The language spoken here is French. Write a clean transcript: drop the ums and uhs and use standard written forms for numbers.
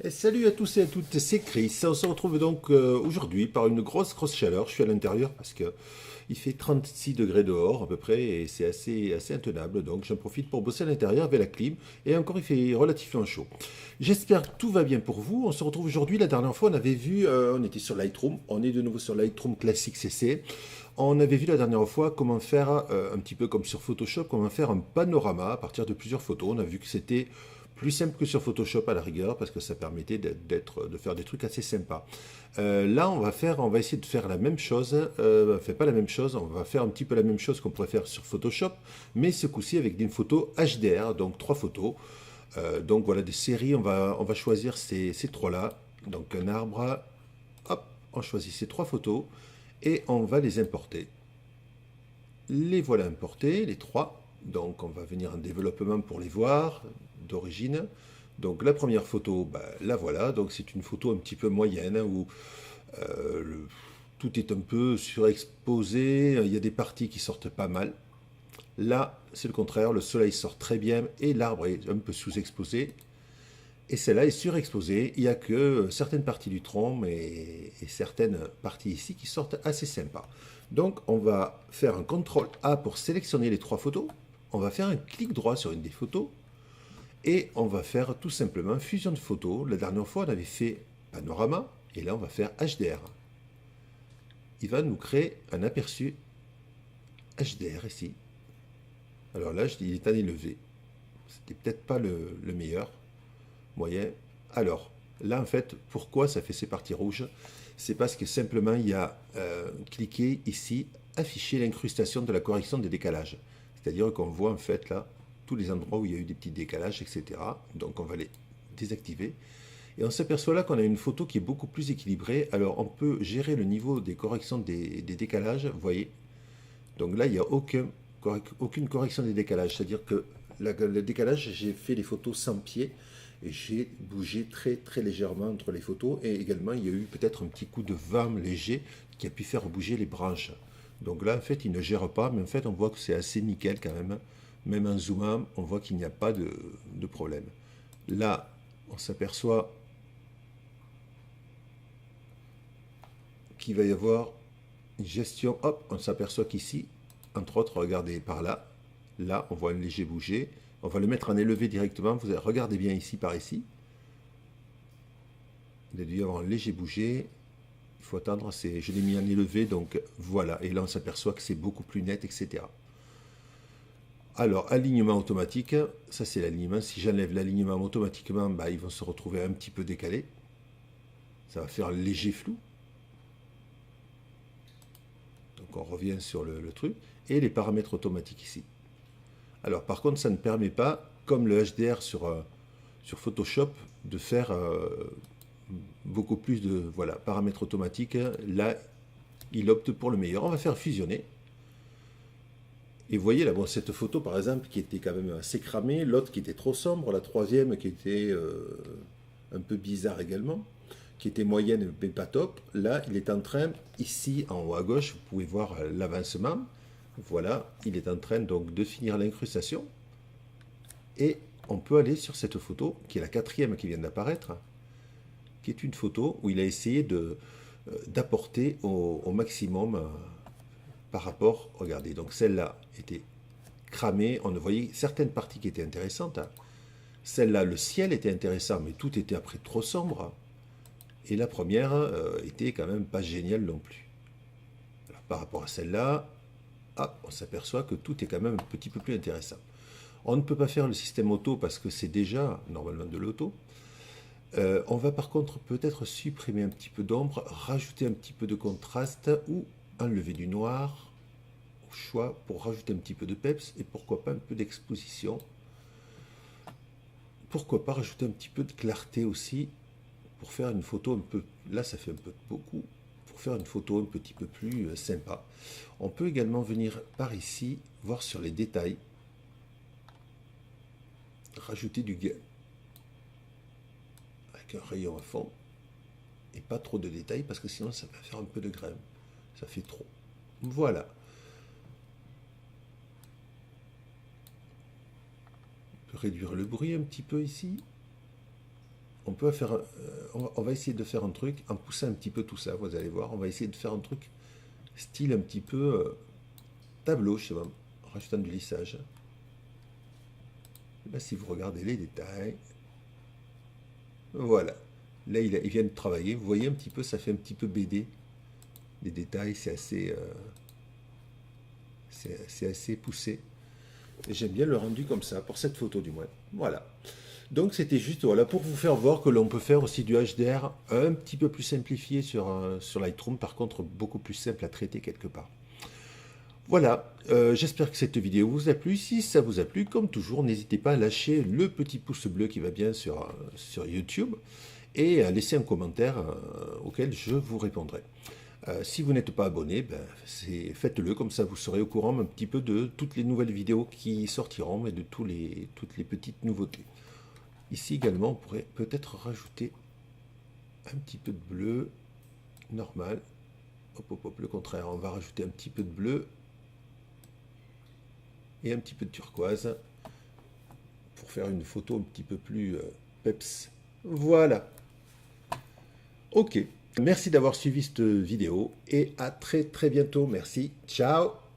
Et salut à tous et à toutes, c'est Chris. On se retrouve donc aujourd'hui par une grosse chaleur. Je suis à l'intérieur parce que il fait 36 degrés dehors à peu près et c'est assez intenable. Donc j'en profite pour bosser à l'intérieur avec la clim et encore il fait relativement chaud. J'espère que tout va bien pour vous. On se retrouve aujourd'hui. La dernière fois on avait vu, on était sur Lightroom. On est de nouveau sur Lightroom Classic CC. On avait vu la dernière fois comment faire, un petit peu comme sur Photoshop, comment faire un panorama à partir de plusieurs photos. On a vu que c'était plus simple que sur Photoshop à la rigueur parce que ça permettait de faire des trucs assez sympas. Là, on va essayer de faire la même chose. Enfin, pas la même chose, on va faire un petit peu la même chose qu'on pourrait faire sur Photoshop, mais ce coup-ci avec des photos HDR, donc trois photos. Donc voilà, des séries, on va choisir ces trois-là. Donc un arbre, hop, on choisit ces trois photos et on va les importer. Les voilà importés, les trois. Donc on va venir en développement pour les voir d'origine. Donc la première photo, bah, la voilà. Donc c'est une photo un petit peu moyenne hein, où tout est un peu surexposé. Il y a des parties qui sortent pas mal. Là, c'est le contraire. Le soleil sort très bien et l'arbre est un peu sous-exposé. Et celle-là est surexposée. Il n'y a que certaines parties du tronc et certaines parties ici qui sortent assez sympas. Donc on va faire un CTRL A pour sélectionner les trois photos. On va faire un clic droit sur une des photos. Et on va faire tout simplement fusion de photos. La dernière fois, on avait fait panorama. Et là, on va faire HDR. Il va nous créer un aperçu HDR ici. Alors là, il est en élevé. C'était peut-être pas le meilleur. Moyen. Alors, là, en fait, pourquoi ça fait ces parties rouges? C'est parce que simplement, il y a cliqué ici, afficher l'incrustation de la correction des décalages. C'est-à-dire qu'on voit en fait là tous les endroits où il y a eu des petits décalages, etc. Donc on va les désactiver. Et on s'aperçoit là qu'on a une photo qui est beaucoup plus équilibrée. Alors on peut gérer le niveau des corrections des décalages, vous voyez. Donc là, il n'y a aucune correction des décalages. C'est-à-dire que le décalage, j'ai fait les photos sans pied et j'ai bougé très légèrement entre les photos. Et également, il y a eu peut-être un petit coup de vent léger qui a pu faire bouger les branches. Donc là, en fait, il ne gère pas, mais en fait, on voit que c'est assez nickel quand même. Même en zoomant, on voit qu'il n'y a pas de problème. Là, on s'aperçoit qu'il va y avoir une gestion. Hop, on s'aperçoit qu'ici, entre autres, regardez par là. Là, on voit un léger bouger. On va le mettre en élevé directement. Regardez bien ici, par ici. Il a dû y avoir un léger bouger. Il faut attendre. Je l'ai mis en élevé, donc voilà. Et là, on s'aperçoit que c'est beaucoup plus net, etc. Alors, alignement automatique. Ça, c'est l'alignement. Si j'enlève l'alignement automatiquement, bah, ils vont se retrouver un petit peu décalés. Ça va faire un léger flou. Donc, on revient sur le truc. Et les paramètres automatiques ici. Alors par contre, ça ne permet pas, comme le HDR sur Photoshop, de faire beaucoup plus de voilà, paramètres automatiques. Là, il opte pour le meilleur. On va faire fusionner. Et vous voyez là, bon, cette photo par exemple qui était quand même assez cramée, l'autre qui était trop sombre, la troisième qui était un peu bizarre également, qui était moyenne mais pas top. Là, il est en train, ici en haut à gauche, vous pouvez voir l'avancement. Voilà, il est en train donc de finir l'incrustation. Et on peut aller sur cette photo, qui est la quatrième qui vient d'apparaître, qui est une photo où il a essayé d'apporter au maximum par rapport, regardez, donc celle-là était cramée, on voyait certaines parties qui étaient intéressantes. Celle-là, le ciel était intéressant, mais tout était après trop sombre. Et la première était quand même pas géniale non plus. Alors, par rapport à celle-là, on s'aperçoit que tout est quand même un petit peu plus intéressant. On ne peut pas faire le système auto parce que c'est déjà normalement de l'auto. On va par contre peut-être supprimer un petit peu d'ombre, rajouter un petit peu de contraste ou enlever du noir au choix pour rajouter un petit peu de peps et pourquoi pas un peu d'exposition. Pourquoi pas rajouter un petit peu de clarté aussi pour faire une photo un peu... Là ça fait un peu beaucoup. Pour faire une photo un petit peu plus sympa. On peut également venir par ici, voir sur les détails, rajouter du gain avec un rayon à fond et pas trop de détails parce que sinon ça va faire un peu de grain. Ça fait trop. Voilà. On peut réduire le bruit un petit peu ici. on peut faire, on va essayer de faire un truc en poussant un petit peu tout ça, vous allez voir, on va essayer de faire un truc style un petit peu tableau, je sais pas, en rajoutant du lissage. Là, si vous regardez les détails, voilà. Là, il vient de travailler, vous voyez un petit peu, ça fait un petit peu BD. Les détails, c'est assez poussé. Et j'aime bien le rendu comme ça, pour cette photo du moins. Voilà. Donc c'était juste voilà, pour vous faire voir que l'on peut faire aussi du HDR un petit peu plus simplifié sur Lightroom, par contre beaucoup plus simple à traiter quelque part. Voilà, j'espère que cette vidéo vous a plu. Si ça vous a plu, comme toujours, n'hésitez pas à lâcher le petit pouce bleu qui va bien sur YouTube et à laisser un commentaire auquel je vous répondrai. Si vous n'êtes pas abonné, ben, faites-le, comme ça vous serez au courant un petit peu de toutes les nouvelles vidéos qui sortiront et de toutes les petites nouveautés. Ici également, on pourrait peut-être rajouter un petit peu de bleu normal. Hop, hop, hop, le contraire, on va rajouter un petit peu de bleu et un petit peu de turquoise pour faire une photo un petit peu plus peps. Voilà. Ok. Merci d'avoir suivi cette vidéo et à très très bientôt. Merci. Ciao.